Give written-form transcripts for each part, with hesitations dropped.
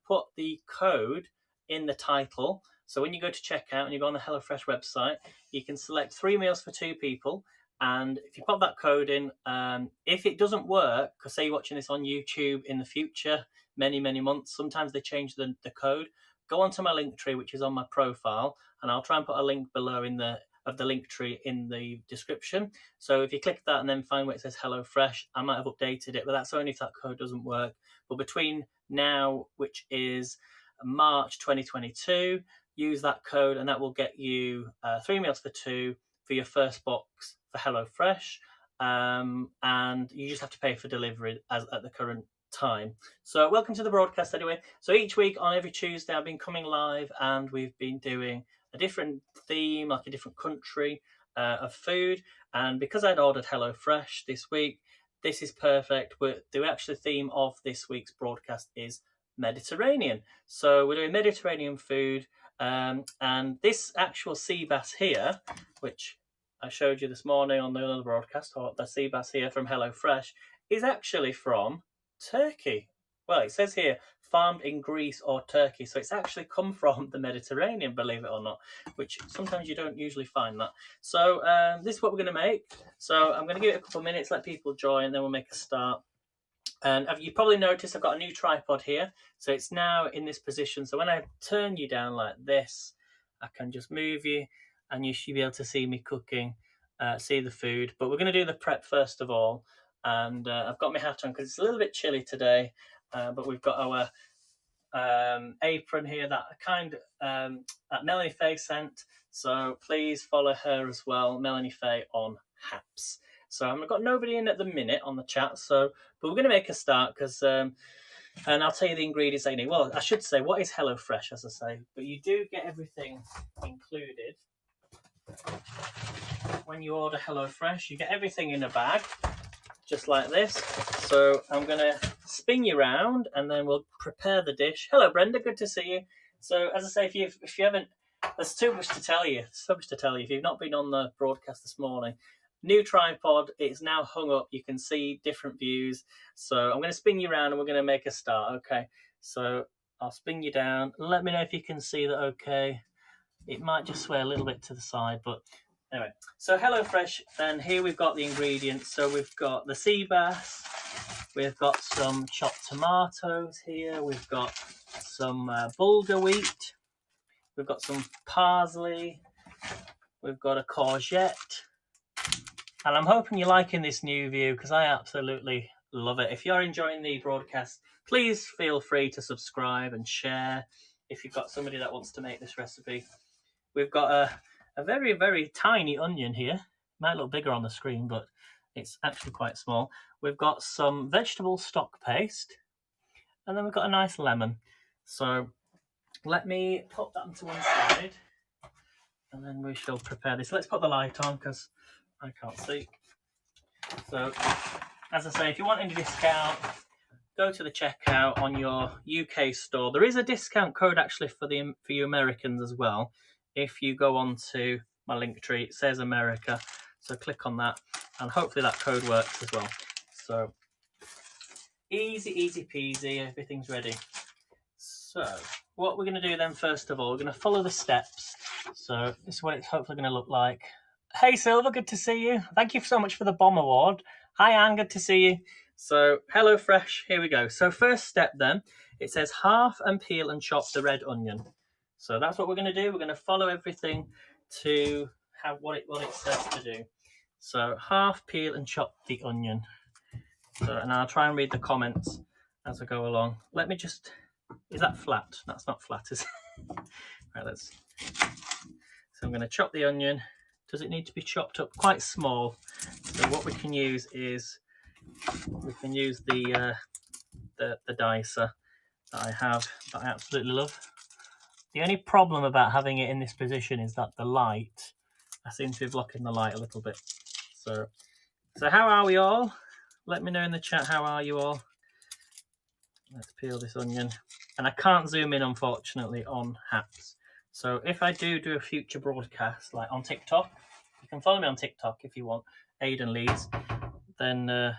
put the code in the title. So when you go to checkout and you go on the HelloFresh website, you can select 3 meals for 2 people. And if you pop that code in, if it doesn't work, because say you're watching this on YouTube in the future, many months, sometimes they change the code. Go onto my link tree, which is on my profile, and I'll try and put a link below of the link tree in the description. So if you click that and then find where it says HelloFresh, I might have updated it, but that's only if that code doesn't work. But between now, which is March 2022, use that code and that will get you 3 meals for 2 for your first box for HelloFresh, and you just have to pay for delivery at the current time. So welcome to the broadcast anyway. So each week on every Tuesday I've been coming live and we've been doing a different theme, like a different country of food. And because I'd ordered HelloFresh this week, this is perfect. The actual theme of this week's broadcast is Mediterranean. So we're doing Mediterranean food, and this actual SeaBass here, which I showed you this morning on the other broadcast, or the SeaBass here from HelloFresh, is actually from Turkey. Well, it says here farmed in Greece or Turkey, so it's actually come from the Mediterranean, believe it or not, which sometimes you don't usually find that. So this is what we're going to make. So I'm going to give it a couple of minutes, let people join, and then we'll make a start. And you probably noticed I've got a new tripod here, so it's now in this position. So when I turn you down like this, I can just move you and you should be able to see me cooking, see the food. But we're going to do the prep first of all. And I've got my hat on because it's a little bit chilly today, but we've got our apron here that Melanie Faye sent. So please follow her as well, Melanie Faye on Haps. So I've got nobody in at the minute on the chat, but we're going to make a start because, and I'll tell you the ingredients I need. Well, I should say, what is HelloFresh, as I say, but you do get everything included. When you order HelloFresh, you get everything in a bag, just like this. So I'm going to spin you around and then we'll prepare the dish. Hello, Brenda, good to see you. So as I say, if you haven't, there's too much to tell you. If you've not been on the broadcast this morning, new tripod, it's now hung up. You can see different views. So I'm going to spin you around and we're going to make a start. Okay, so I'll spin you down. Let me know if you can see that okay. It might just sway a little bit to the side, but anyway. So HelloFresh, then here we've got the ingredients. So we've got the SeaBass. We've got some chopped tomatoes here. We've got some bulgur wheat. We've got some parsley. We've got a courgette. And I'm hoping you're liking this new view because I absolutely love it. If you're enjoying the broadcast, please feel free to subscribe and share if you've got somebody that wants to make this recipe. We've got a very, very tiny onion here. It might look bigger on the screen, but it's actually quite small. We've got some vegetable stock paste, and then we've got a nice lemon. So let me put that into one side, and then we shall prepare this. Let's put the light on because I can't see. So, as I say, if you want any discount, go to the checkout on your UK store. There is a discount code actually for you Americans as well. If you go on to my link tree, it says America. So click on that, and hopefully that code works as well. So easy peasy, everything's ready. So what we're going to do then, first of all, we're going to follow the steps. So this is what it's hopefully going to look like. Hey Silver, good to see you. Thank you so much for the bomb award. Hi Anne, good to see you. So HelloFresh, here we go. So first step then, it says half and peel and chop the red onion. So that's what we're going to do. We're going to follow everything to have what it says to do. So half peel and chop the onion. So, and I'll try and read the comments as I go along. Let me just, is that flat? That's not flat, is it? Right, so I'm going to chop the onion. Does it need to be chopped up quite small? So what we can use is, we can use the dicer that I have, that I absolutely love. The only problem about having it in this position is that the light, I seem to be blocking the light a little bit. So how are we all? Let me know in the chat, how are you all? Let's peel this onion. And I can't zoom in, unfortunately, on Haps. So if I do a future broadcast, like on TikTok, you can follow me on TikTok if you want, Aidan Leeds, then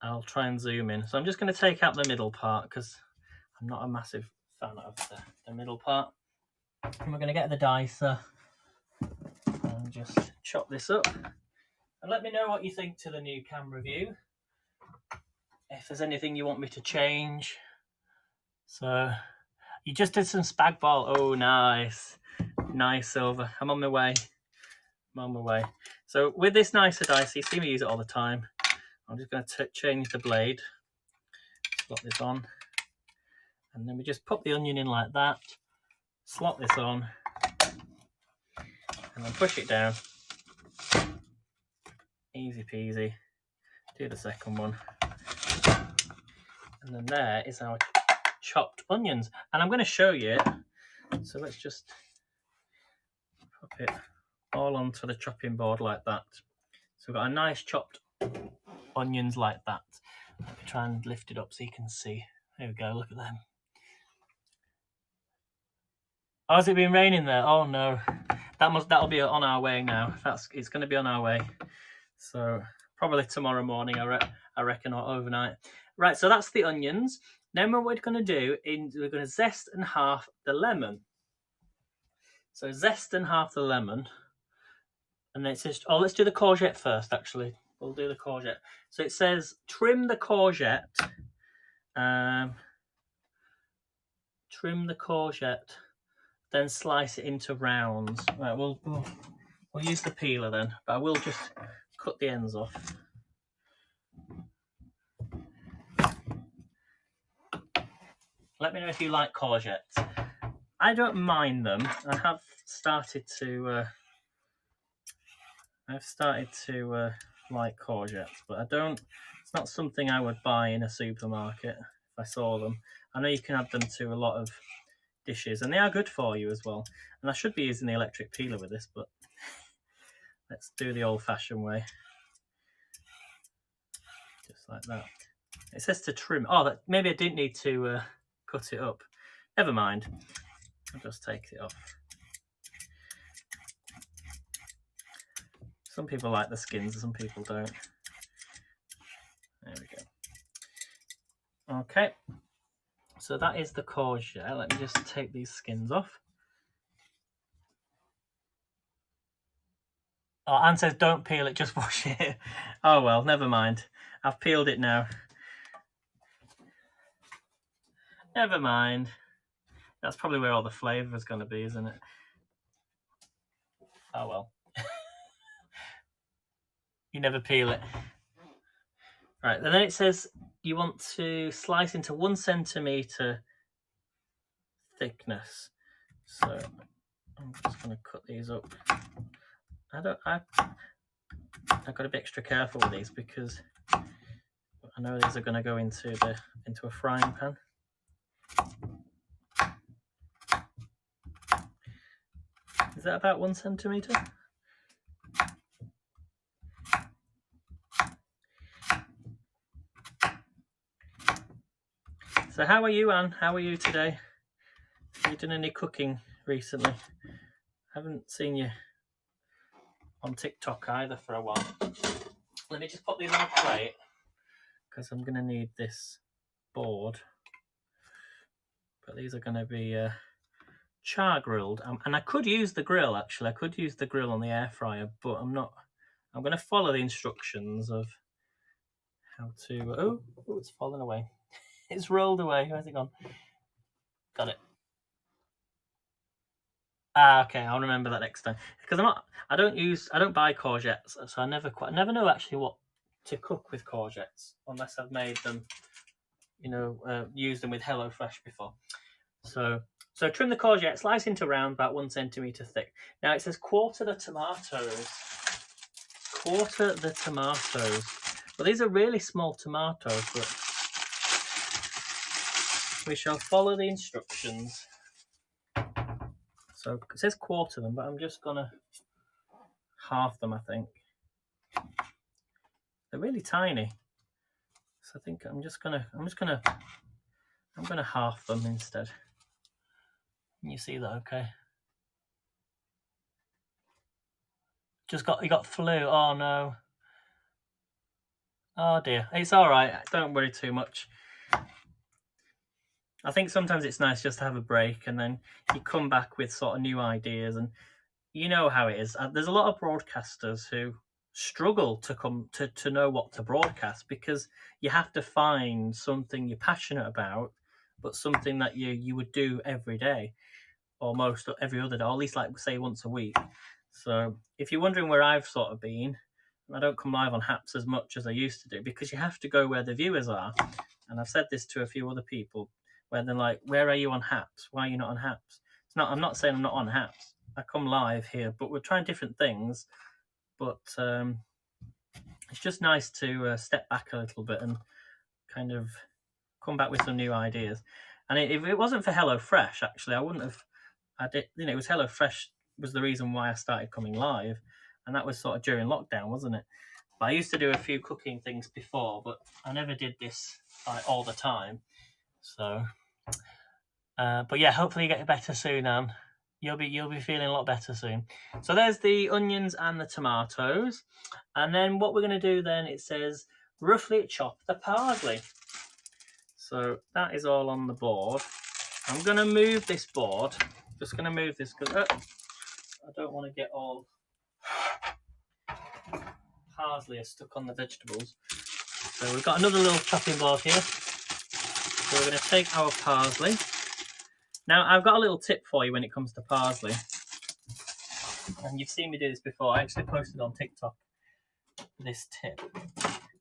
I'll try and zoom in. So I'm just going to take out the middle part because I'm not a massive fan of the middle part. And we're going to get the dicer and just chop this up. And let me know what you think to the new camera view. If there's anything you want me to change. So, you just did some spag bol. Oh, nice. Nice silver. I'm on my way. I'm on my way. So, with this nicer dice, you see me use it all the time. I'm just going to change the blade. Slot this on. And then we just pop the onion in like that. Slot this on. And then push it down. Easy peasy. Do the second one. And then there is our chopped onions. And I'm going to show you. So let's just pop it all onto the chopping board like that. So we've got a nice chopped onions like that. Let me try and lift it up so you can see. There we go, look at them. Oh, has it been raining there? Oh no. That'll be on our way now. It's going to be on our way. So probably tomorrow morning, I reckon, or overnight. Right, so that's the onions. Then what we're going to do is we're going to zest and half the lemon. So zest and half the lemon. And then it says, oh, let's do the courgette first, actually. We'll do the courgette. So it says, trim the courgette. Trim the courgette. Then slice it into rounds. Right, we'll use the peeler then. But I will just cut the ends off. Let me know if you like courgettes. I don't mind them. I have started to like courgettes, but I don't. It's not something I would buy in a supermarket if I saw them. I know you can add them to a lot of dishes, and they are good for you as well. And I should be using the electric peeler with this, but let's do the old-fashioned way. Just like that. It says to trim. Oh, maybe I didn't need to cut it up. Never mind. I'll just take it off. Some people like the skins, some people don't. There we go. Okay. So that is the courgette. Let me just take these skins off. Oh, Anne says don't peel it, just wash it. Oh well, never mind. I've peeled it now. Never mind. That's probably where all the flavour is going to be, isn't it? Oh well. You never peel it. Right, and then it says you want to slice into 1 centimetre thickness. So I'm just going to cut these up. I've got to be extra careful with these because I know these are going to go into a frying pan. Is that about 1 centimetre? So how are you, Anne? How are you today? Have you done any cooking recently? I haven't seen you on TikTok either for a while. Let me just put these on a plate because I'm going to need this board. But these are going to be char grilled. And I could use the grill, actually. I could use the grill on the air fryer, but I'm not. I'm going to follow the instructions of how to... Oh, it's fallen away. It's rolled away. Where's it gone? Got it. Okay, I'll remember that next time. Because I don't buy courgettes, so I never know actually what to cook with courgettes unless I've made them, used them with HelloFresh before. So trim the courgette, slice into round about 1 centimetre thick. Now it says quarter the tomatoes. Quarter the tomatoes. Well, these are really small tomatoes, but we shall follow the instructions. So it says quarter them, but I'm just gonna half them, I think. They're really tiny. So I think I'm gonna half them instead. Can you see that okay? You got flu. Oh no. Oh dear. It's alright. Don't worry too much. I think sometimes it's nice just to have a break, and then you come back with sort of new ideas. And you know how it is. There's a lot of broadcasters who struggle to know what to broadcast, because you have to find something you're passionate about, but something that you would do every day, or most every other day, or at least like say once a week. So if you're wondering where I've sort of been, I don't come live on Haps as much as I used to do, because you have to go where the viewers are. And I've said this to a few other people, where they're like, "Where are you on Haps? Why are you not on Haps?" It's not. I'm not saying I'm not on Haps. I come live here, but we're trying different things. But it's just nice to step back a little bit and kind of come back with some new ideas. And if it wasn't for HelloFresh, actually, I wouldn't have. I did. You know, it was HelloFresh was the reason why I started coming live, and that was sort of during lockdown, wasn't it? But I used to do a few cooking things before, but I never did this like all the time. So, but yeah, hopefully you get better soon, Anne. You'll be feeling a lot better soon. So there's the onions and the tomatoes, and then what we're going to do then, it says roughly chop the parsley. So that is all on the board. I'm going to move this board. Just going to move this because I don't want to get all parsley stuck on the vegetables. So we've got another little chopping board here. So we're going to take our parsley. Now, I've got a little tip for you when it comes to parsley. And you've seen me do this before. I actually posted on TikTok this tip.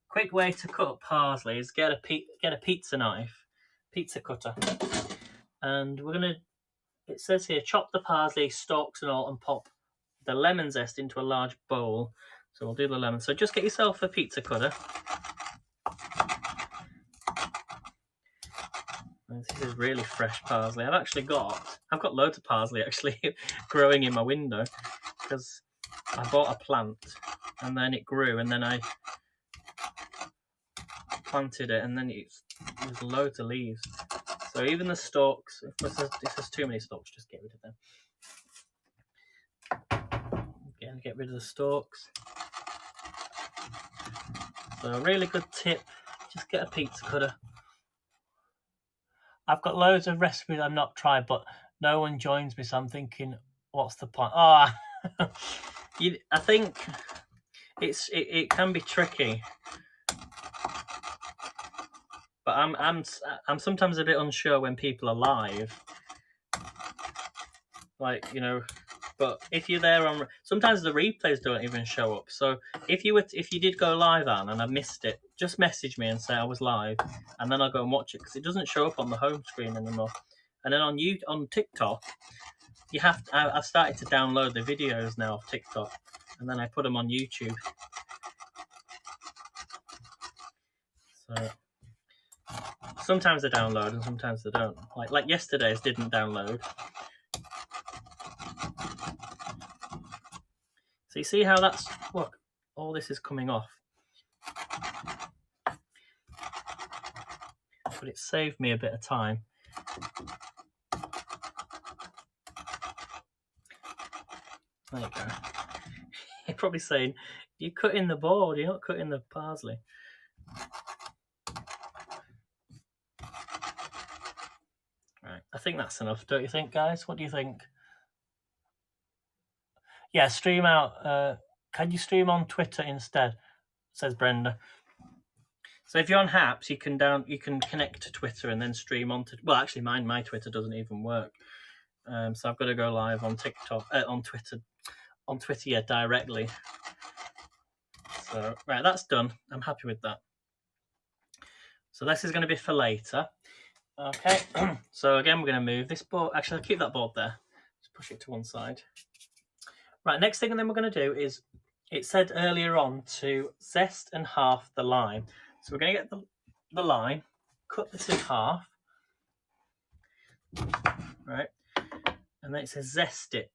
Quick way to cut up parsley is get a pizza knife, pizza cutter. And we're going to, it says here, chop the parsley, stalks and all, and pop the lemon zest into a large bowl. So we'll do the lemon. So just get yourself a pizza cutter. This is really fresh parsley. I've got loads of parsley actually growing in my window, because I bought a plant and then it grew, and then I planted it, and then there's loads of leaves. So even the stalks, if there's too many stalks, just get rid of them. Again, get rid of the stalks. So a really good tip, just get a pizza cutter. I've got loads of recipes I've not tried, but no one joins me, so I'm thinking, what's the point? Oh, I think it can be tricky, but I'm sometimes a bit unsure when people are live, like, you know. But if you're there on, sometimes the replays don't even show up. So if you did go live, Anne, and I missed it, just message me and say I was live, and then I'll go and watch it, because it doesn't show up on the home screen anymore. And then on TikTok, you have to, I've started to download the videos now of TikTok, and then I put them on YouTube. So sometimes they download and sometimes they don't. Like yesterday's didn't download. So you see how that's, look, all this is coming off. But it saved me a bit of time. There you go. You're probably saying, you're cutting the board, you're not cutting the parsley. Right, I think that's enough, don't you think, guys? What do you think? Yeah, stream out. Can you stream on Twitter instead? Says Brenda. So if you're on Haps, you can connect to Twitter and then stream onto. Well, actually, my Twitter doesn't even work. So I've got to go live on TikTok, on Twitter, yeah, directly. So right, that's done. I'm happy with that. So this is going to be for later. Okay. So again, we're going to move this board. Actually, I'll keep that board there. Just push it to one side. Right, next thing then we're going to do is, it said earlier on to zest and half the lime. So we're going to get the lime, cut this in half, right, and then it says zest it.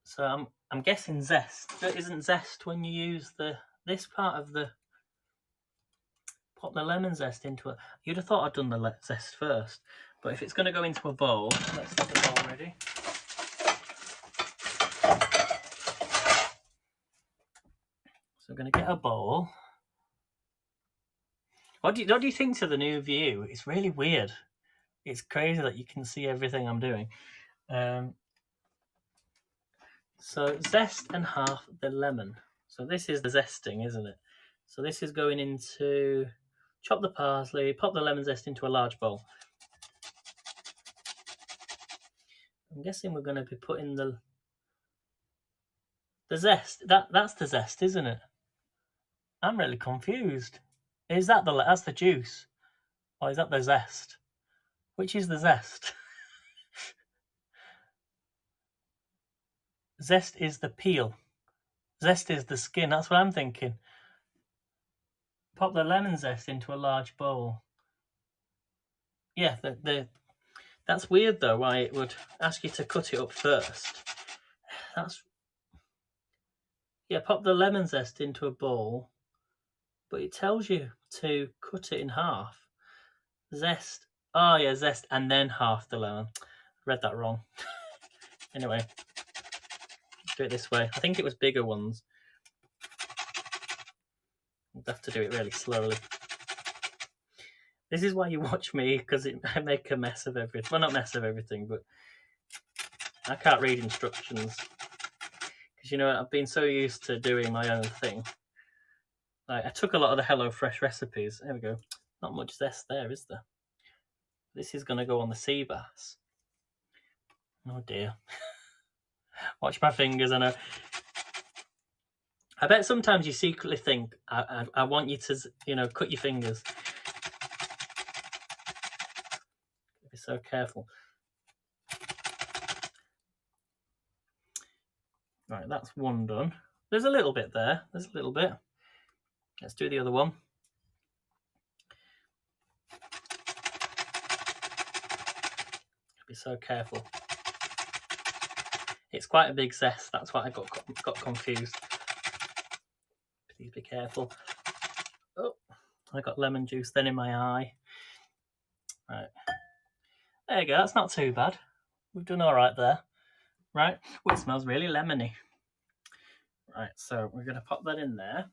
So I'm guessing zest. Isn't zest when you use this part of the, pop the lemon zest into it? You'd have thought I'd done the zest first, but if it's going to go into a bowl, let's get the bowl ready. So we're going to get a bowl. What do you think to the new view? It's really weird. It's crazy that you can see everything I'm doing. So zest and half the lemon. So this is the zesting, isn't it? So this is going into, chop the parsley, pop the lemon zest into a large bowl. I'm guessing we're going to be putting the zest. That's the zest, isn't it? I'm really confused. Is that that's the juice? Or is that the zest? Which is the zest? Zest is the peel. Zest is the skin. That's what I'm thinking. Pop the lemon zest into a large bowl. Yeah, that's weird though, why it would ask you to cut it up first. Yeah, pop the lemon zest into a bowl, but it tells you to cut it in half. Zest. Oh yeah, zest and then half the lemon. Read that wrong. Anyway, do it this way. I think it was bigger ones. You'd have to do it really slowly. This is why you watch me, because I make a mess of everything. Well, not mess of everything, but I can't read instructions. Because, you know, I've been so used to doing my own thing. Like, I took a lot of the HelloFresh recipes. There we go. Not much zest there, is there? This is going to go on the SeaBass. Oh, dear. Watch my fingers, I know. I bet sometimes you secretly think, I want you to, you know, cut your fingers. Be so careful. Right, that's one done. There's a little bit there. There's a little bit. Let's do the other one. Be so careful. It's quite a big zest. That's why I got confused. Please be careful. Oh, I got lemon juice then in my eye. Right. There you go. That's not too bad. We've done all right there. Right. Oh, it smells really lemony. Right. So we're going to pop that in there.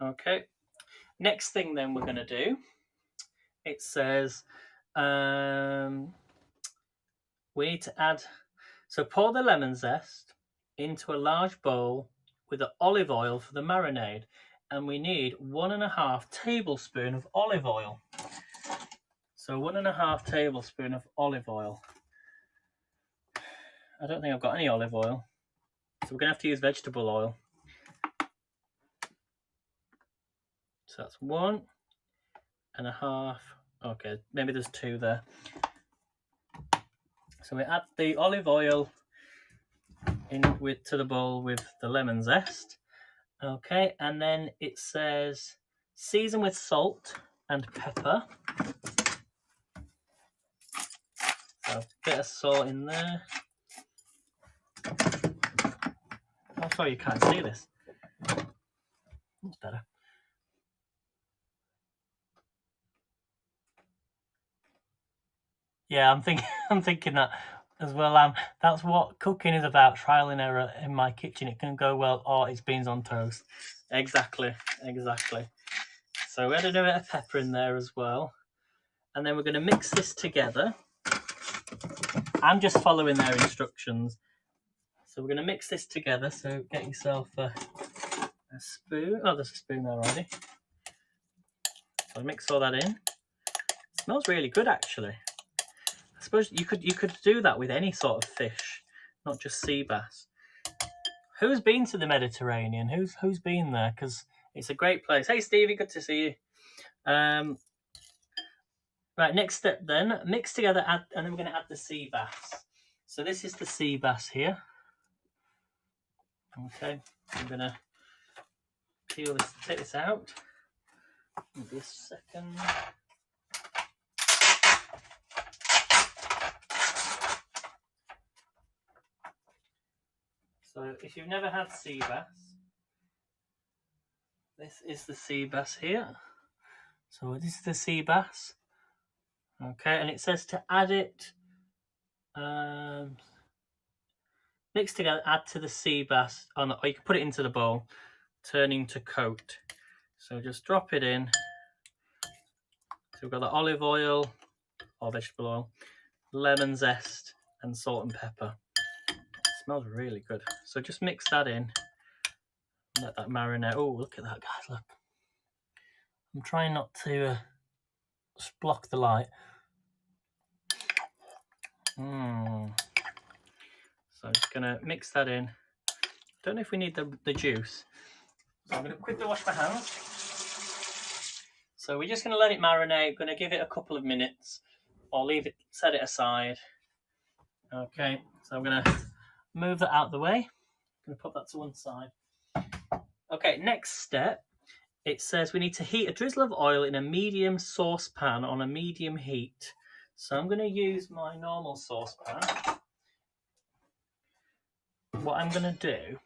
Okay. Next thing then we're going to do, it says we need to add, so pour the lemon zest into a large bowl with the olive oil for the marinade, and we need 1.5 tablespoons of olive oil. So 1.5 tablespoons of olive oil. I don't think I've got any olive oil, so we're going to have to use vegetable oil. So that's 1.5. Okay, maybe there's 2 there. So we add the olive oil to the bowl with the lemon zest. Okay, and then it says season with salt and pepper. So a bit of salt in there. Oh, sorry, you can't see this. That's better. Yeah, I'm thinking that as well. That's what cooking is about, trial and error in my kitchen. It can go well, or it's beans on toast. Exactly. So we add a bit of pepper in there as well. And then we're going to mix this together. I'm just following their instructions. So we're going to mix this together. So get yourself a spoon. Oh, there's a spoon there already. So mix all that in. It smells really good, actually. I suppose you could do that with any sort of fish, not just sea bass. Who's been to the Mediterranean? Who's been there? Because it's a great place. Hey, Stevie, good to see you. Right, next step then, mix together, and then we're going to add the sea bass. So this is the sea bass here. Okay, I'm going to peel this, take this out. Maybe a second. So if you've never had sea bass, this is the sea bass here. So this is the sea bass. Okay, and it says to add it, mix together, add to the sea bass, or you can put it into the bowl, turning to coat. So just drop it in. So we've got the olive oil, or vegetable oil, lemon zest, and salt and pepper. It smells really good. So just mix that in. Let that marinate. Oh, look at that, guys, look. I'm trying not to just block the light. So I'm just going to mix that in. Don't know if we need the juice. So I'm going to quickly wash my hands. So we're just going to let it marinate. Going to give it a couple of minutes. Or leave it, set it aside. Okay, so I'm going to move that out of the way. I'm going to put that to one side. Okay, next step. It says we need to heat a drizzle of oil in a medium saucepan on a medium heat. So I'm going to use my normal saucepan. What I'm going to do,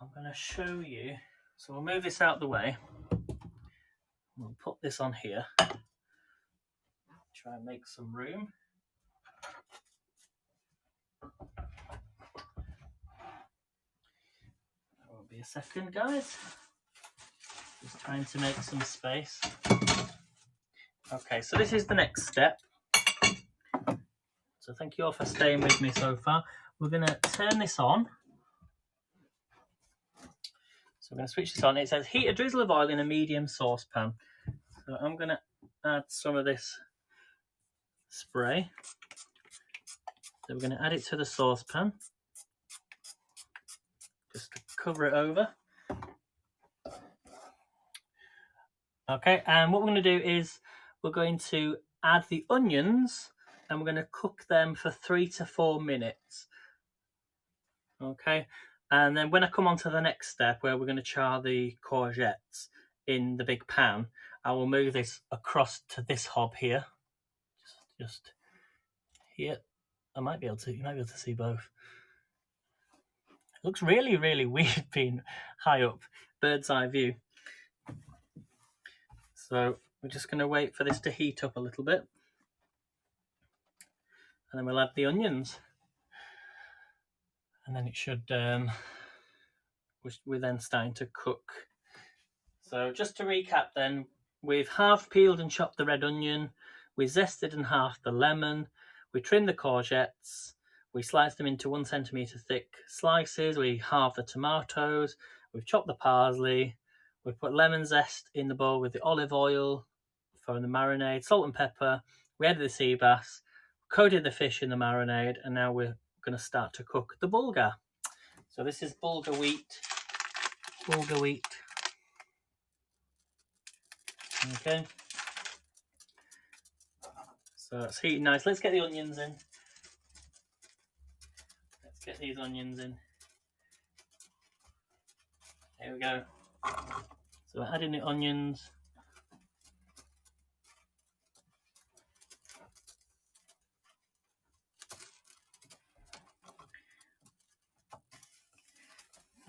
I'm going to show you. So we'll move this out of the way. We'll put this on here. Try and make some room. That won't be a second, guys. Just trying to make some space. Okay, so this is the next step. So thank you all for staying with me so far. We're going to turn this on. So we're going to switch this on. It says heat a drizzle of oil in a medium saucepan. So I'm going to add some of this spray. So we're going to add it to the saucepan. Just to cover it over. Okay, and what we're going to do is we're going to add the onions and we're going to cook them for 3 to 4 minutes. Okay, and then when I come on to the next step where we're going to char the courgettes in the big pan, I will move this across to this hob here. Just here. You might be able to see both. It looks really, really weird being high up, bird's eye view. So we're just going to wait for this to heat up a little bit. And then we'll add the onions. And then it should, we're then starting to cook. So just to recap then, we've half peeled and chopped the red onion. We zested and halved the lemon. We trimmed the courgettes. We sliced them into 1 centimetre thick slices. We halved the tomatoes. We've chopped the parsley. We've put lemon zest in the bowl with the olive oil for the marinade, salt and pepper. We added the sea bass, coated the fish in the marinade, and now we're going to start to cook the bulgur. So this is bulgur wheat. Okay. So it's heating nice. Let's get the onions in. Let's get these onions in. Here we go. So we're adding the onions.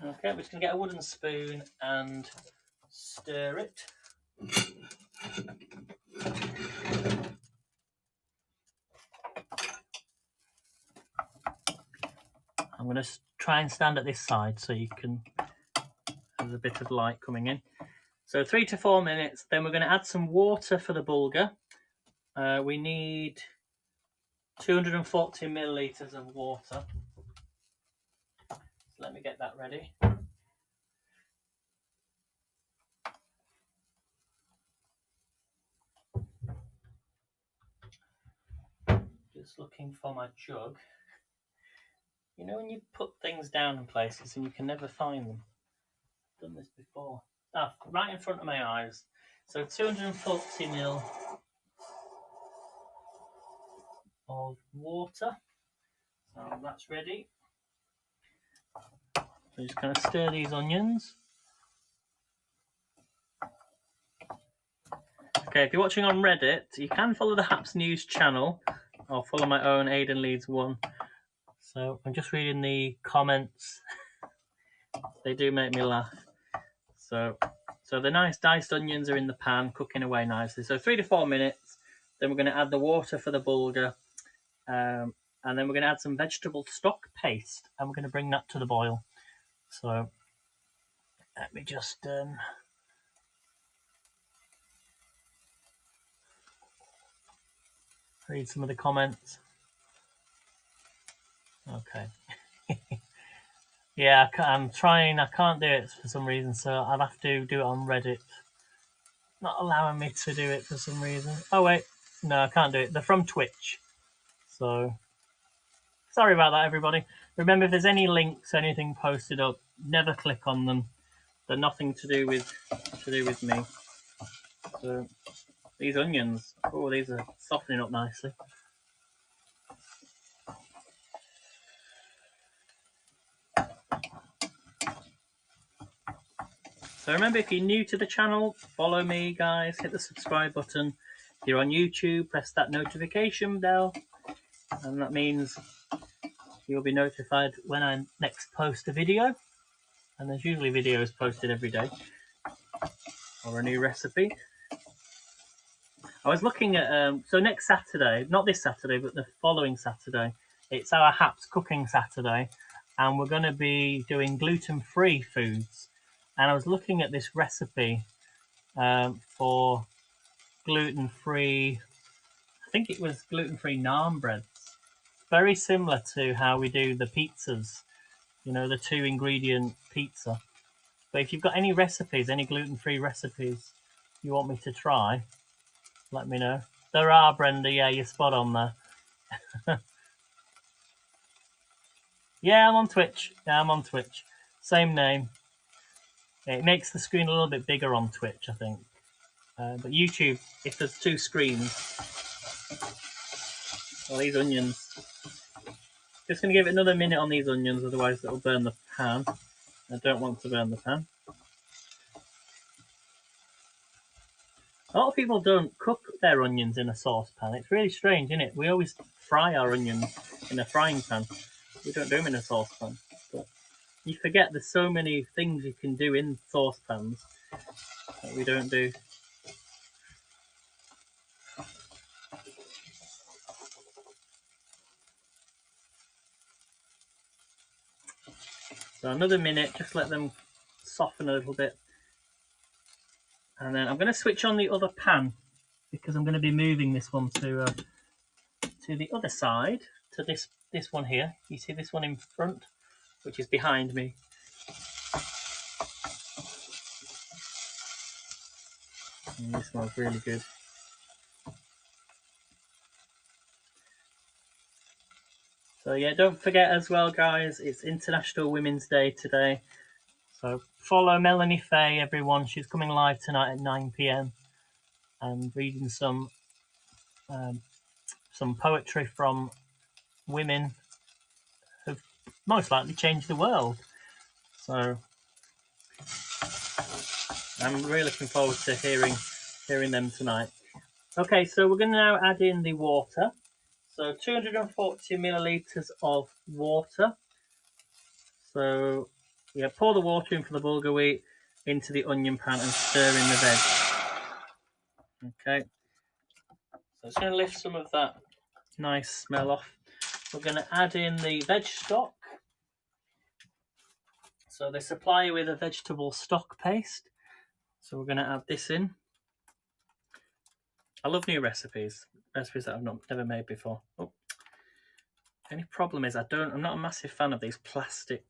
Okay, we're just going to get a wooden spoon and stir it. I'm going to try and stand at this side so you can, there's a bit of light coming in. So 3 to 4 minutes, then we're going to add some water for the bulgur. We need 240 millilitres of water. So let me get that ready. Just looking for my jug. You know when you put things down in places and you can never find them? I've done this before. Ah, right in front of my eyes. So 240 ml of water. So that's ready. So just going to stir these onions. Okay, if you're watching on Reddit, you can follow the Haps News channel or follow my own Aidan Leeds 1. So I'm just reading the comments. They do make me laugh. So the nice diced onions are in the pan, cooking away nicely. So 3 to 4 minutes. Then we're going to add the water for the bulgur. And then we're going to add some vegetable stock paste. And we're going to bring that to the boil. So let me just... read some of the comments. Okay. Yeah, I'm trying. I can't do it for some reason, so I'll have to do it on Reddit. Not allowing me to do it for some reason. Oh wait, no, I can't do it. They're from Twitch, so sorry about that, everybody. Remember, if there's any links, anything posted up, never click on them. They're nothing to do with me. So these onions, oh, these are softening up nicely. So remember, if you're new to the channel, follow me, guys. Hit the subscribe button. If you're on YouTube, press that notification bell, and that means you'll be notified when I next post a video. And there's usually videos posted every day, or a new recipe. I was looking at, so next Saturday, not this Saturday, but the following Saturday, it's our Haps Cooking Saturday, and we're going to be doing gluten-free foods. And I was looking at this recipe for gluten-free, I think it was gluten-free naan breads. Very similar to how we do the pizzas, you know, the 2-ingredient pizza. But if you've got any recipes, any gluten-free recipes you want me to try, let me know. There are, Brenda. Yeah, you're spot on there. Yeah, I'm on Twitch. Yeah, I'm on Twitch. Same name. It makes the screen a little bit bigger on Twitch, I think. But YouTube, if there's 2 screens. Well, these onions. Just going to give it another minute on these onions, otherwise it'll burn the pan. I don't want to burn the pan. A lot of people don't cook their onions in a saucepan. It's really strange, isn't it? We always fry our onions in a frying pan. We don't do them in a saucepan. But you forget there's so many things you can do in saucepans that we don't do. So another minute, just let them soften a little bit. And then I'm going to switch on the other pan because I'm going to be moving this one to the other side, to this one here. You see this one in front, which is behind me. And this smells really good. So yeah, don't forget as well, guys, it's International Women's Day today. So follow Melanie Faye, everyone. She's coming live tonight at 9 PM and reading some poetry from women who've most likely changed the world. So I'm really looking forward to hearing them tonight. Okay, so we're going to now add in the water. So 240 millilitres of water. So yeah, pour the water in for the bulgur wheat into the onion pan and stir in the veg. Okay, so it's going to lift some of that nice smell off. We're going to add in the veg stock. So they supply you with a vegetable stock paste. So we're going to add this in. I love new recipes that I've never made before. Oh. The only problem is I'm not a massive fan of these plastic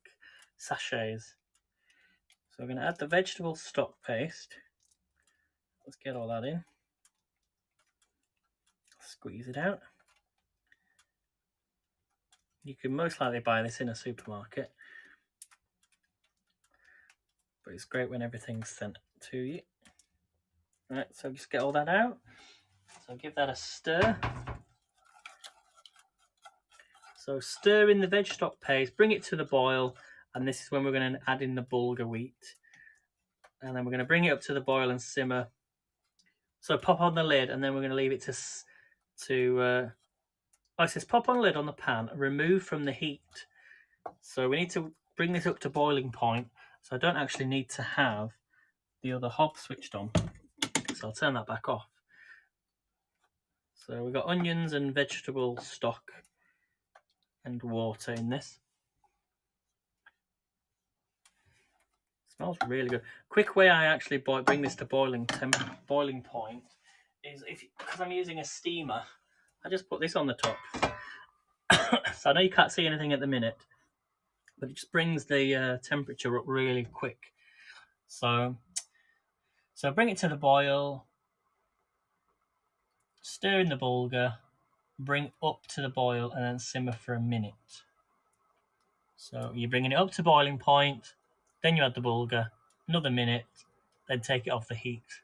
sachets. So we're going to add the vegetable stock paste. Let's get all that in. Squeeze it out. You can most likely buy this in a supermarket, but it's great when everything's sent to you. Right, so just get all that out. So give that a stir. So stir in the veg stock paste, bring it to the boil, and this is when we're going to add in the bulgur wheat. And then we're going to bring it up to the boil and simmer. So pop on the lid, and then we're going to leave it it says pop on the lid on the pan, remove from the heat. So we need to bring this up to boiling point. So I don't actually need to have the other hob switched on. So I'll turn that back off. So we've got onions and vegetable stock and water in this. It smells really good. Quick way I actually bring this to boiling point is because I'm using a steamer. I just put this on the top. So I know you can't see anything at the minute, but it just brings the temperature up really quick. So bring it to the boil, stir in the bulgur, bring up to the boil, and then simmer for a minute. So you're bringing it up to boiling point, then you add the bulgur, another minute, then take it off the heat.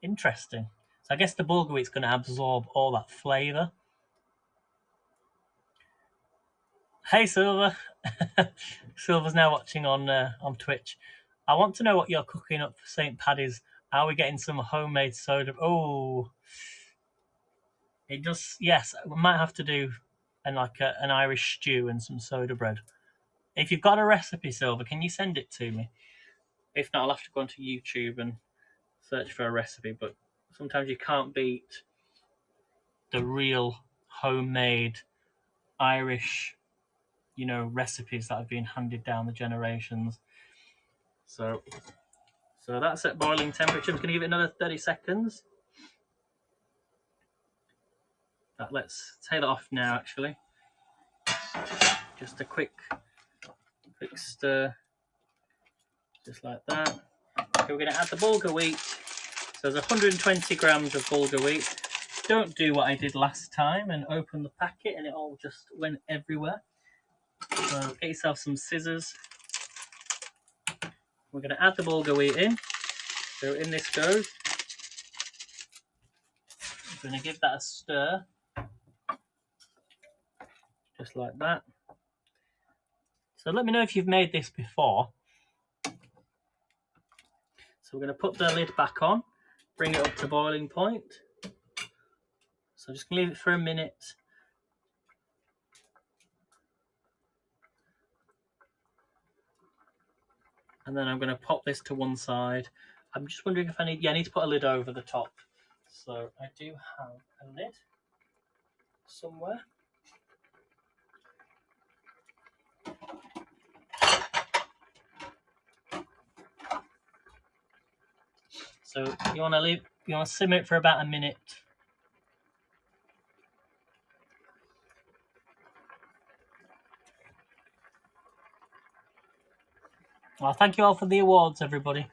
Interesting. So I guess the bulgur wheat's going to absorb all that flavour. Hey Silver! Silver's now watching on Twitch. I want to know what you're cooking up for St. Paddy's. Are we getting some homemade soda? Oh, it does. Yes, we might have to do an Irish stew and some soda bread. If you've got a recipe, Silver, can you send it to me? If not, I'll have to go onto YouTube and search for a recipe. But sometimes you can't beat the real homemade Irish, recipes that have been handed down the generations. So that's at boiling temperature. I'm just going to give it another 30 seconds. Let's take that off now, actually. Just a quick stir, just like that. Okay, we're going to add the bulgur wheat. So there's 120 grams of bulgur wheat. Don't do what I did last time and open the packet and it all just went everywhere. So get yourself some scissors. We're going to add the bulgur wheat in. So in this goes. I'm going to give that a stir. Just like that. So let me know if you've made this before. So we're going to put the lid back on, bring it up to boiling point. So I'm just going to leave it for a minute. And then I'm going to pop this to one side. I'm just wondering if I need to put a lid over the top. So I do have a lid somewhere. So you want to simmer it for about a minute. Well, thank you all for the awards, everybody.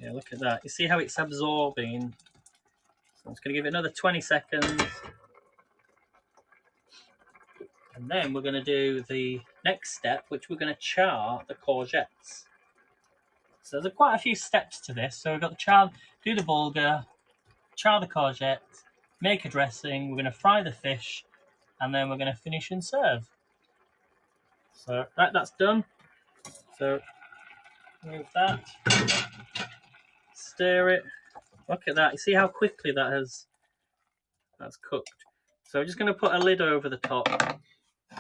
Yeah, look at that. You see how it's absorbing? So I'm just going to give it another 20 seconds. And then we're going to do the next step, which we're going to char the courgettes. So there's quite a few steps to this. So we've got the char, do the bulgur, char the courgettes, make a dressing, we're going to fry the fish, and then we're going to finish and serve. So that's done. So move that, stir it. Look at that. You see how quickly that's cooked. So I'm just going to put a lid over the top,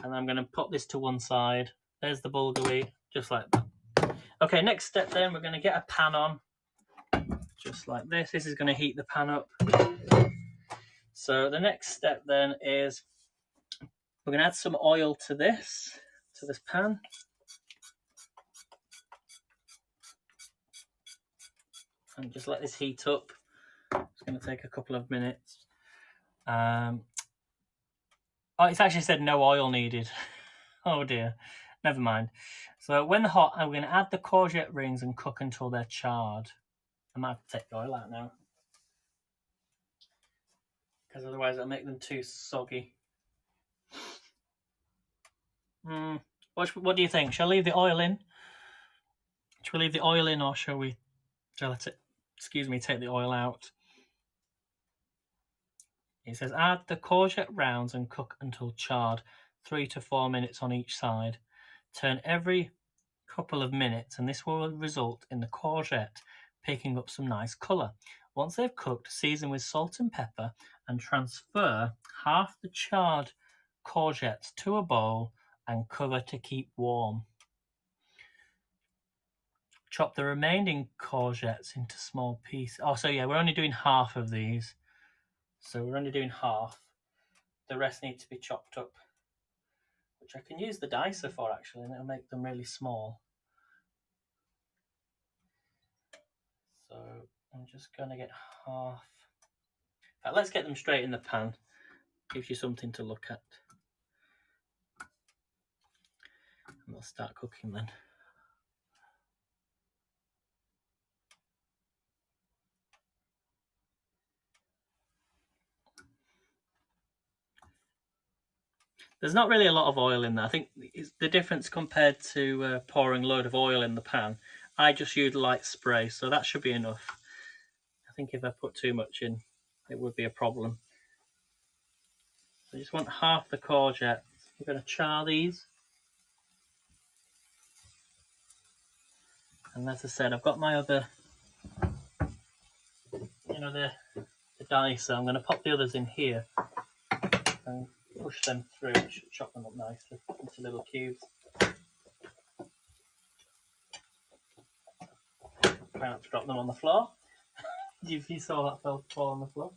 and I'm going to put this to one side. There's the bulgur wheat, just like that. Okay, next step then, we're going to get a pan on, just like this. This is going to heat the pan up. So the next step then is we're going to add some oil to this pan. And just let this heat up. It's going to take a couple of minutes. Oh, it's actually said no oil needed. Oh dear, never mind. So when they're hot, I'm going to add the courgette rings and cook until they're charred. I might have to take the oil out now, because otherwise it'll make them too soggy. What do you think? Shall I leave the oil in? Shall we leave the oil in, or shall I let it, take the oil out? It says add the courgette rounds and cook until charred, 3 to 4 minutes on each side. Turn every couple of minutes and this will result in the courgette picking up some nice colour. Once they've cooked, season with salt and pepper and transfer half the charred courgettes to a bowl and cover to keep warm. Chop the remaining courgettes into small pieces. Oh, so yeah, we're only doing half of these. So we're only doing half. The rest need to be chopped up, which I can use the dicer for actually, and it'll make them really small. just going to get half. In fact, let's get them straight in the pan. Gives you something to look at. And they'll start cooking then. There's not really a lot of oil in there. I think it's the difference compared to pouring a load of oil in the pan. I just use light spray, so that should be enough. I think if I put too much in, it would be a problem. So I just want half the courgette. We're going to char these. And as I said, I've got my other, the dicer. I'm going to pop the others in here and push them through. It should chop them up nicely into little cubes. Try not to drop them on the floor. If you saw that fall on the floor.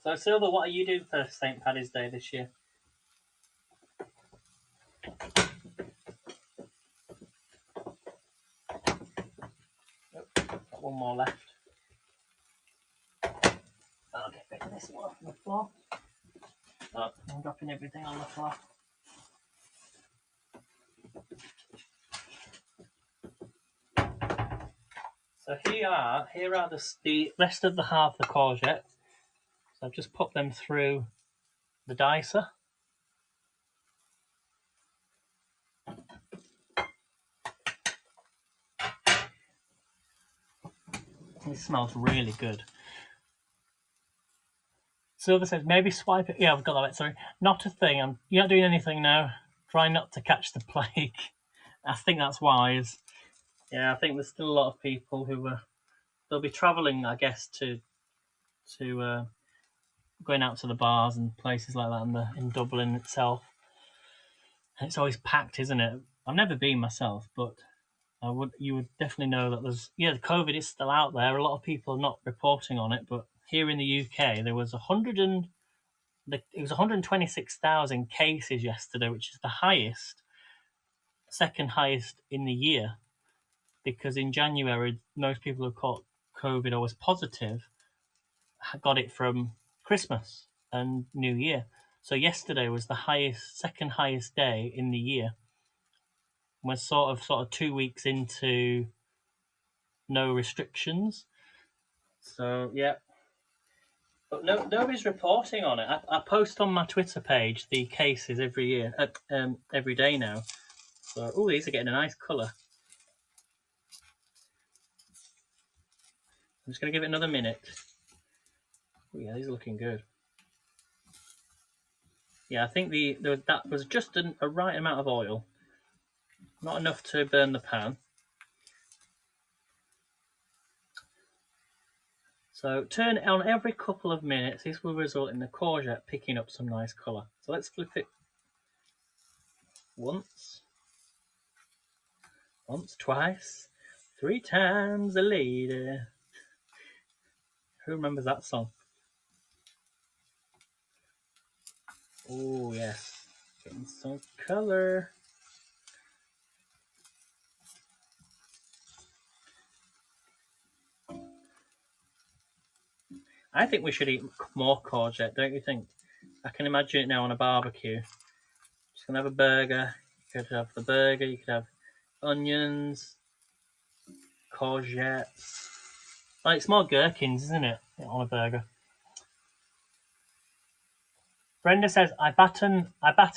So Silver, what are you doing for St. Paddy's Day this year? Got one more left. I'll get rid of this one off the floor. Oh, I'm dropping everything on the floor. So here are the rest of the half the courgette. So I've just put them through the dicer. It smells really good. Silver says, maybe swipe it. Yeah, I've got that right, sorry. Not a thing. You're not doing anything now. Try not to catch the plague. I think that's wise. Yeah, I think there's still a lot of people who they'll be travelling, I guess, to going out to the bars and places like that in Dublin itself. And it's always packed, isn't it? I've never been myself, but you would definitely know that the COVID is still out there. A lot of people are not reporting on it, but here in the UK there was 126,000 cases yesterday, which is the second highest in the year, because in January most people who caught COVID or was positive got it from Christmas and New Year. So yesterday was the second highest day in the year. We're sort of 2 weeks into no restrictions. So yeah, but nobody's reporting on it. I post on my Twitter page the cases every day now. So these are getting a nice colour. I'm just going to give it another minute. Oh yeah, these are looking good. Yeah, I think that was just a right amount of oil. Not enough to burn the pan. So turn it on every couple of minutes. This will result in the courgette picking up some nice colour. So let's flip it once, twice, 3 times a lady. Who remembers that song? Oh yes, getting some colour. I think we should eat more courgette, don't you think? I can imagine it now on a barbecue. Just gonna have a burger. You could have the burger, you could have onions, courgettes. Oh, it's more gherkins, isn't it, on a burger? Brenda says, I batter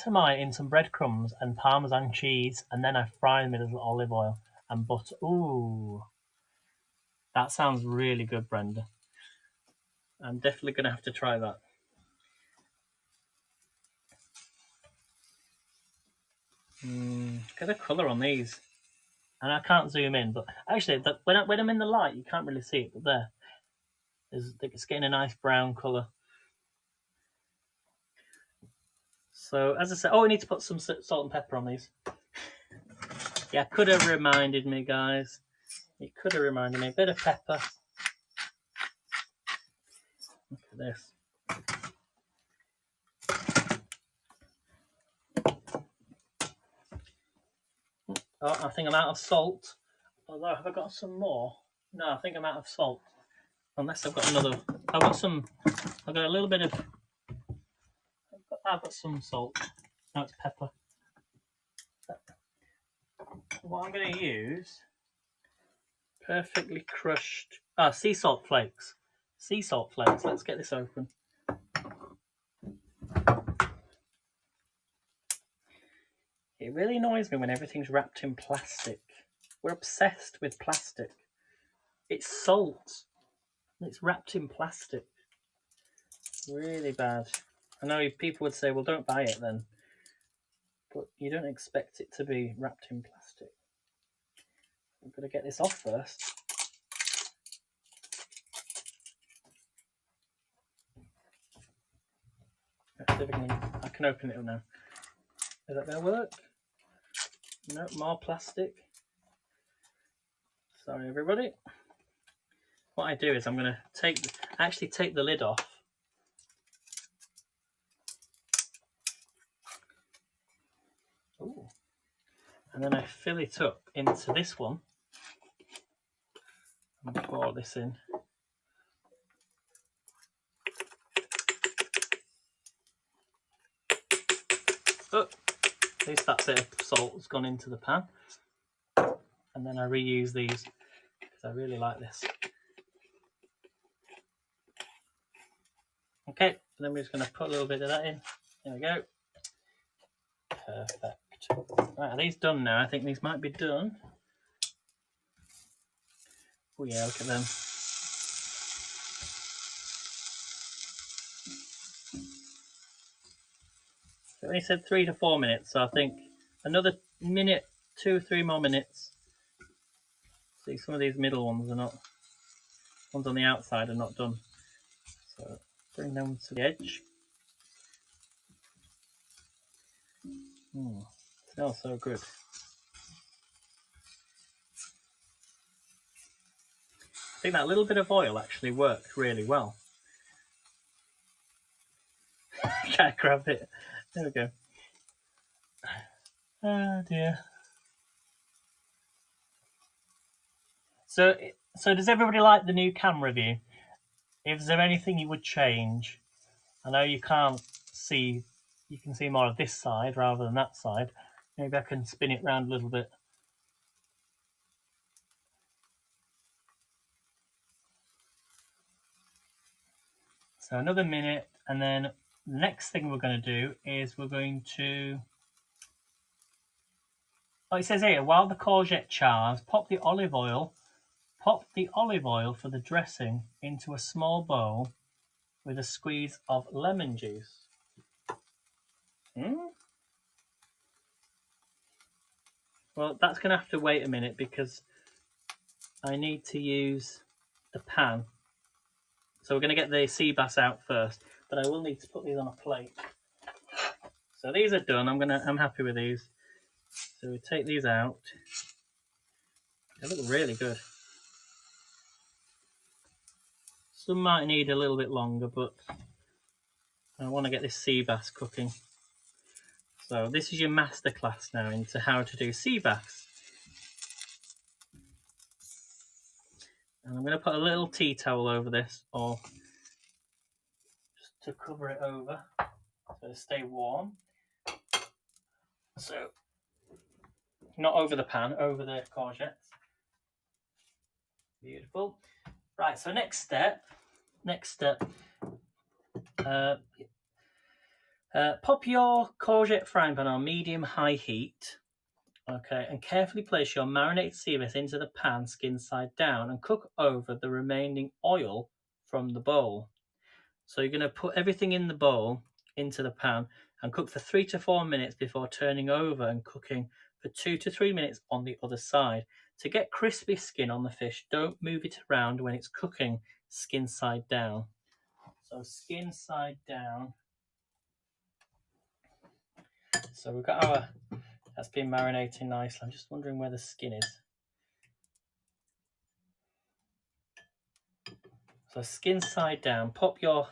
mine in some breadcrumbs and Parmesan cheese, and then I fry them in a little olive oil and butter. Ooh, that sounds really good, Brenda. I'm definitely going to have to try that. Get a colour on these. And I can't zoom in, but actually, when I'm in the light, you can't really see it, but there. It's getting a nice brown colour. So, as I said, we need to put some salt and pepper on these. Yeah, could have reminded me, guys. It could have reminded me. A bit of pepper. Look at this. Oh, I think I'm out of salt. Although, have I got some more? No, I think I'm out of salt. Unless I've got another. I've got a little bit of. I've got some salt. No, it's pepper. What I'm going to use, perfectly crushed. Sea salt flakes. Sea salt flakes. Let's get this open. It really annoys me when everything's wrapped in plastic. We're obsessed with plastic. It's salt. It's wrapped in plastic. Really bad. I know people would say, well, don't buy it then. But you don't expect it to be wrapped in plastic. I've got to get this off first. I can open it up now. Is that going to work? No, more plastic. Sorry, everybody. What I do is I'm going to actually take the lid off. Ooh. And then I fill it up into this one and pour this in. Oh, at least that bit of salt has gone into the pan. And then I reuse these because I really like this. Okay, and then we're just going to put a little bit of that in. There we go. Perfect. Right, are these done now? I think these might be done. Oh yeah, look at them. So we said 3 to 4 minutes, so I think another minute, 2 or 3 more minutes. See, some of these middle ones are not, ones on the outside are not done. So bring them to the edge. Smells so good. I think that little bit of oil actually worked really well. Can't grab it. There we go. Oh dear. So does everybody like the new camera view? Is there anything you would change? I know you can't see, you can see more of this side rather than that side. Maybe I can spin it around a little bit. So another minute, and then the next thing we're going to do is we're going to, oh, it says here, while the courgette chars, pop the olive oil for the dressing into a small bowl with a squeeze of lemon juice. Well, that's going to have to wait a minute because I need to use the pan. So we're going to get the SeaBass out first, but I will need to put these on a plate. So these are done. I'm happy with these. So we take these out. They look really good. Some might need a little bit longer, but I want to get this SeaBass cooking. So this is your masterclass now into how to do SeaBass. And I'm going to put a little tea towel over this, or just to cover it over, so to stay warm. So, not over the pan, over the courgettes. Beautiful. Right, so next step. Pop your courgette frying pan on medium-high heat. Okay, and carefully place your marinated SeaBass into the pan skin side down and cook over the remaining oil from the bowl. So you're going to put everything in the bowl into the pan and cook for 3 to 4 minutes before turning over and cooking for 2 to 3 minutes on the other side. To get crispy skin on the fish, don't move it around when it's cooking, skin side down. So skin side down. So we've got our, that's been marinating nicely. I'm just wondering where the skin is. So skin side down, pop your,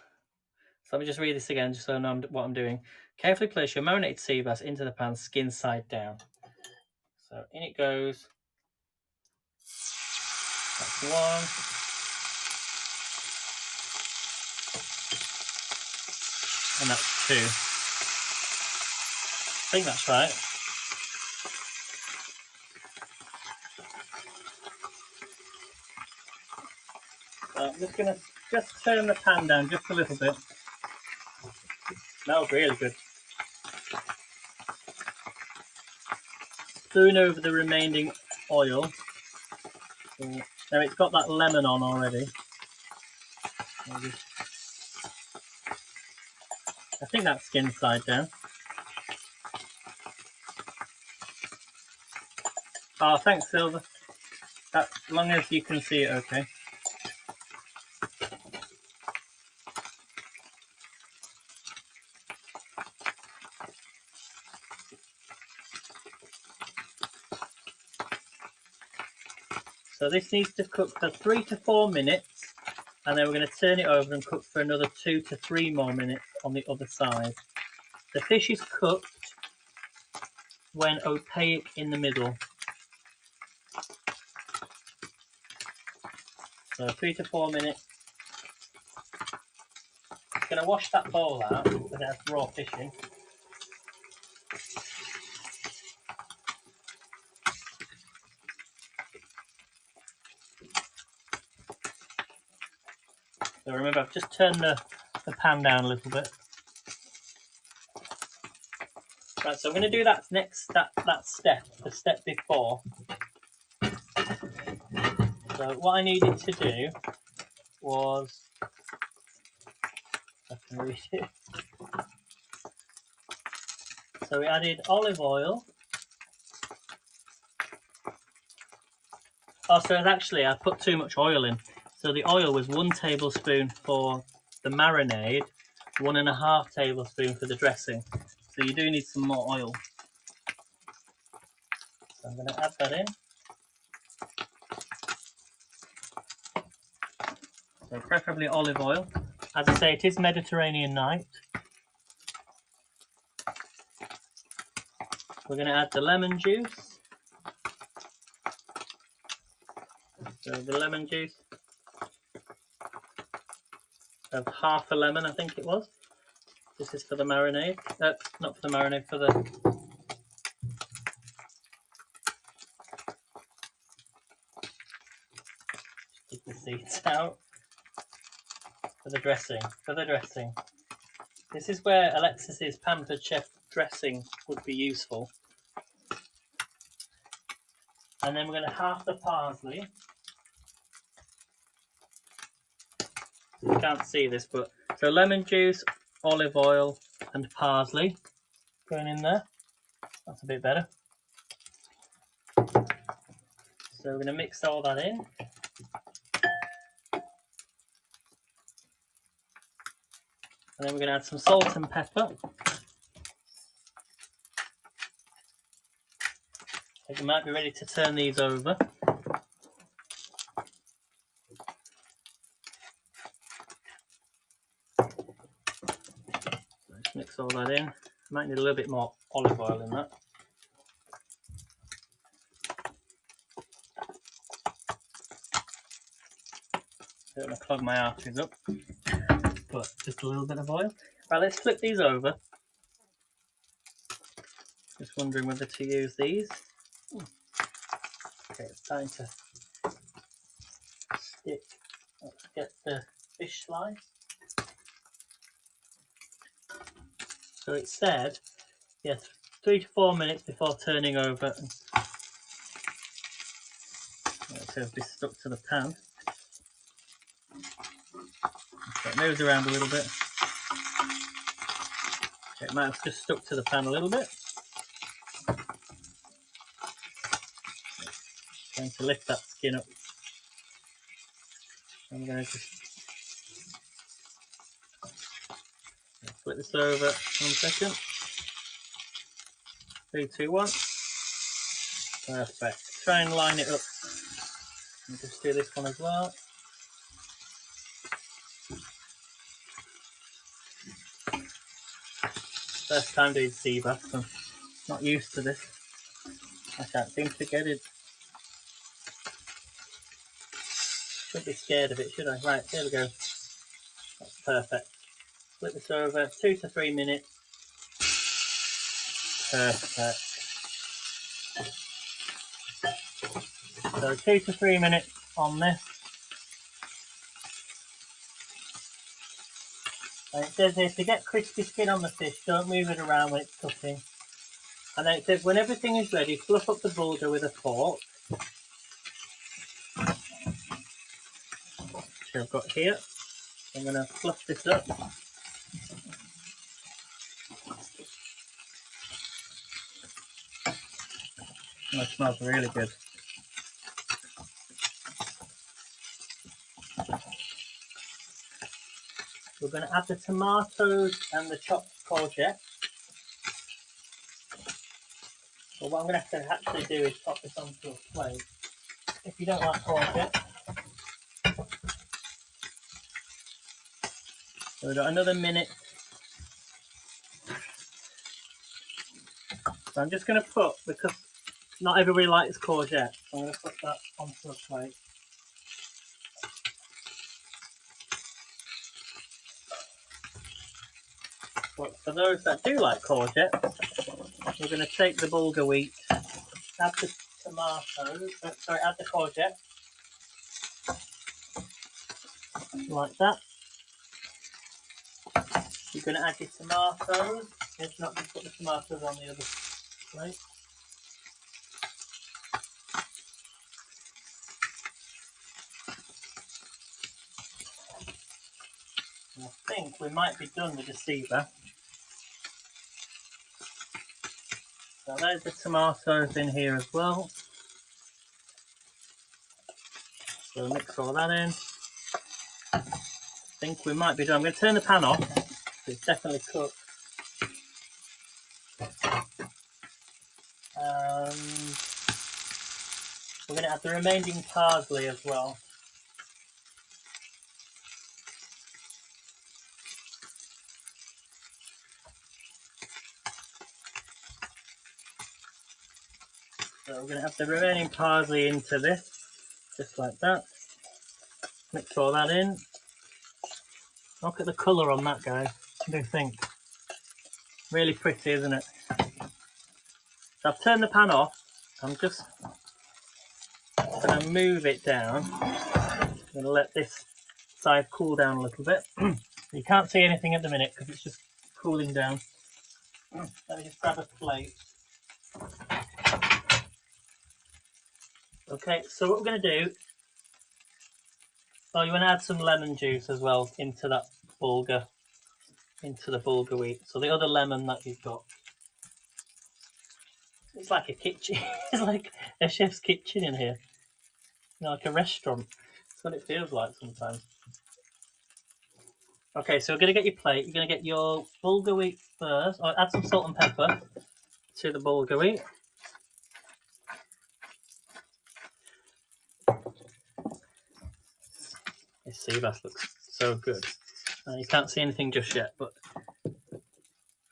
so let me just read this again just so I know what I'm doing. Carefully place your marinated SeaBass into the pan, skin side down. So in it goes. That's one. And that's two. I think that's right. So I'm just going to turn the pan down just a little bit. Smells really good. Spoon over the remaining oil. Now it's got that lemon on already. I think that's skin side down. Oh, thanks, Silver. As long as you can see it okay. So this needs to cook for 3 to 4 minutes, and then we're going to turn it over and cook for another 2 to 3 more minutes on the other side. The fish is cooked when opaque in the middle. So 3 to 4 minutes. I'm going to wash that bowl out because it has raw fish in. So remember, I've just turned the pan down a little bit. Right, so I'm going to do that step, the step before. So what I needed to do was, I can read it. So we added olive oil. Oh, so actually I put too much oil in. So the oil was 1 tablespoon for the marinade, 1.5 tablespoons for the dressing. So you do need some more oil. So I'm going to add that in. So preferably olive oil. As I say, it is Mediterranean night. We're going to add the lemon juice. So the lemon juice of half a lemon, I think it was. This is for the marinade. Not for the marinade, for the... Take the seeds out. For the dressing. This is where Alexis's Pampered Chef dressing would be useful. And then we're going to half the parsley. You can't see this, but so lemon juice, olive oil, and parsley going in there. That's a bit better. So we're going to mix all that in. And then we're going to add some salt and pepper. I think we might be ready to turn these over. Let's mix all that in. Might need a little bit more olive oil in that. Don't want to clog my arteries up, but just a little bit of oil. Right, let's flip these over. Just wondering whether to use these. Okay, it's time to stick. Let's get the fish slice. So it said, yes, 3 to 4 minutes before turning over. So it'll be stuck to the pan. So it moves around a little bit. Okay, it might have just stuck to the pan a little bit. Going to lift that skin up. I'm going to just flip this over 1 second. 3, 2, 1. Perfect. Try and line it up. And just do this one as well. First time doing SeaBass, I'm not used to this. I can't seem to get it. Shouldn't be scared of it, should I? Right, here we go. That's perfect. Flip this over, 2 to 3 minutes. Perfect. So 2 to 3 minutes on this. And it says here, to get crispy skin on the fish, don't move it around when it's cooking. And then it says, when everything is ready, fluff up the bulgur with a fork. Which I've got here. I'm going to fluff this up. Oh, it smells really good. We're going to add the tomatoes and the chopped courgette. But what I'm going to have to actually do is pop this onto a plate. If you don't like courgette. So we've got another minute. So I'm just going to put, because not everybody likes courgette, so I'm going to put that onto a plate. But for those that do like courgette, we're going to take the bulgur wheat, add the tomatoes, add the courgette, like that. You're going to add your tomatoes. If not, just put the tomatoes on the other plate. And I think we might be done with the SeaBass. So there's the tomatoes in here as well. So mix all that in. I think we might be done. I'm going to turn the pan off. It's definitely cooked. We're going to add the remaining parsley as well. So we're going to add the remaining parsley into this, just like that. Mix all that in. Look at the colour on that, guys. What do you think? Really pretty, isn't it? So I've turned the pan off. I'm just going to move it down. I'm going to let this side cool down a little bit. You can't see anything at the minute because it's just cooling down. Let me just grab a plate. Okay, so what we're going to do, you want to add some lemon juice as well into that bulgur, into the bulgur wheat. So the other lemon that you've got. It's like a kitchen. It's like a chef's kitchen in here. You know, like a restaurant. That's what it feels like sometimes. Okay, so we're going to get your plate. You're going to get your bulgur wheat first. Or add some salt and pepper to the bulgur wheat. This SeaBass looks so good. You can't see anything just yet, but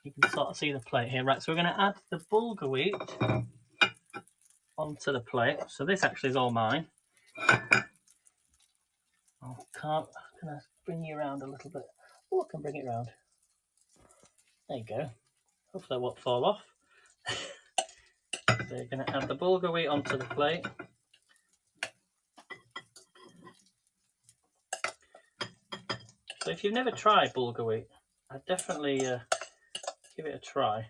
you can sort of see the plate here. Right, so we're going to add the bulgur wheat onto the plate. So this actually is all mine. Can I bring you around a little bit? Oh, I can bring it around. There you go. Hopefully that won't fall off. So you're going to add the bulgur wheat onto the plate. So if you've never tried bulgur wheat, I'd definitely give it a try. I'm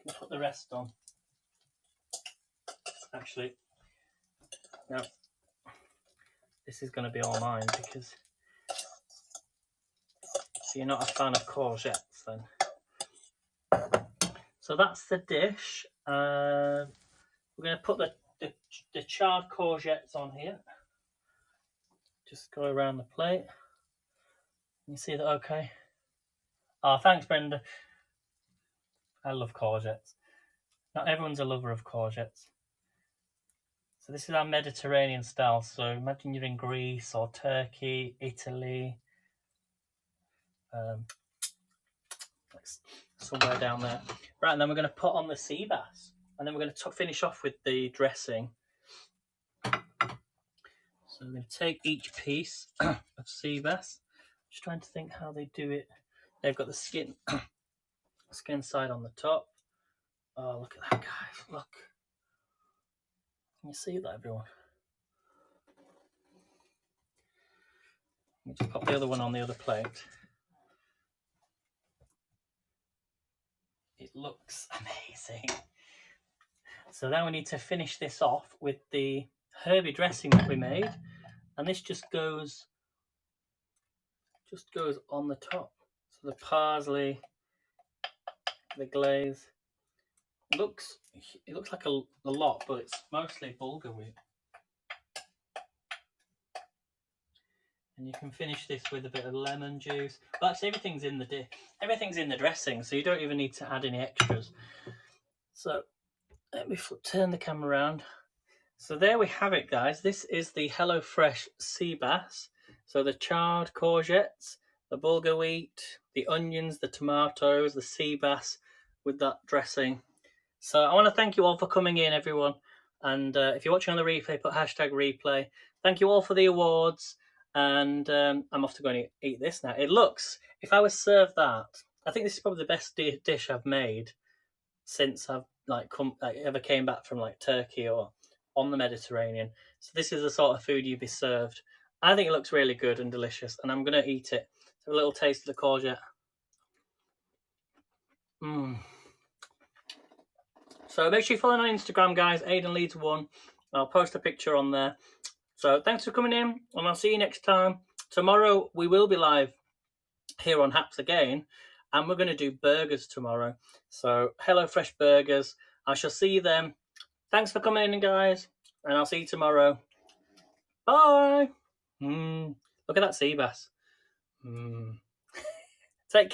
going to put the rest on. Actually, no, this is going to be all mine because so you're not a fan of courgettes then. So that's the dish. We're going to put the charred courgettes on here. Just go around the plate. You see that okay? Oh, thanks, Brenda. I love courgettes. Not everyone's a lover of courgettes. So this is our Mediterranean style. So imagine you're in Greece or Turkey, Italy. Somewhere down there. Right, and then we're going to put on the SeaBass. and then we're going to finish off with the dressing. So we're going to take each piece of SeaBass. Just trying to think how they do it. They've got the skin side on the top. Oh, look at that, guys! Look. Can you see that, everyone? Let me just pop the other one on the other plate. It looks amazing. So now we need to finish this off with the herby dressing that we made, and this just goes on the top. So the parsley, the glaze. It looks like a lot, but it's mostly bulgur wheat. And you can finish this with a bit of lemon juice. But actually, everything's in the dressing, so you don't even need to add any extras. So let me turn the camera around. So there we have it, guys. This is the HelloFresh SeaBass. So the charred courgettes, the bulgur wheat, the onions, the tomatoes, the SeaBass with that dressing. So I want to thank you all for coming in, everyone. And if you're watching on the replay, put #replay. Thank you all for the awards. And I'm off to go and eat this now. It looks, if I was served that, I think this is probably the best dish I've made since I've ever came back from like Turkey or on the Mediterranean. So this is the sort of food you'd be served. I think it looks really good and delicious, and I'm going to eat it. Have a little taste of the courgette. So make sure you follow me on Instagram, guys, AidenLeeds1. I'll post a picture on there. So thanks for coming in, and I'll see you next time. Tomorrow we will be live here on Haps again, and we're going to do burgers tomorrow. So HelloFresh burgers. I shall see you then. Thanks for coming in, guys, and I'll see you tomorrow. Bye. Look at that SeaBass. Take care.